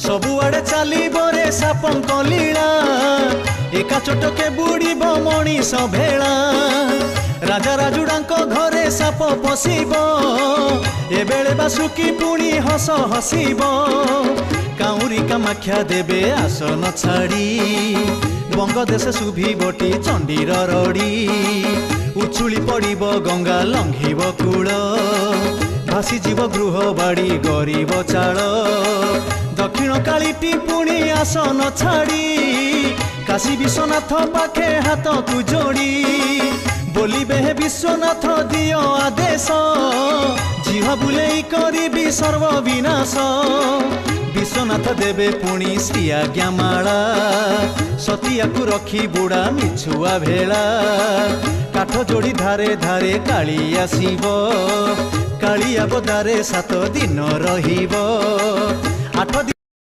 सबुआड़े चलिबो रे सापंक लीला एका चटके बुड़ीब मणिष भेला राजा राजुड़ांको घरे साप पशिबो एबेले बासुकी पुणी हस हसिबो काउरी कामाख्या देबे आसन छाड़ी बंगदेश शुभिबटी चंडीर रड़ी उछुली पड़िब गंगा लंघिब कूल भासी जीव गृह बाड़ी गरीब चाल दक्षिण कालीटी पुणी आसन छाड़ी काशी विश्वनाथ पाखे हाथ तू जोड़ी बोलिबे हे विश्वनाथ दियो आदेश जीव बुलेई करिबी सर्व विनाश विश्वनाथ देवे पुणी श्री आज्ञामाला सतिया को रखी बुड़ा मिछुआ भेला काठ जोड़ी धारे धारे काली आसीबो कालिया बदारे 7 दिन रहिबो 8 दिन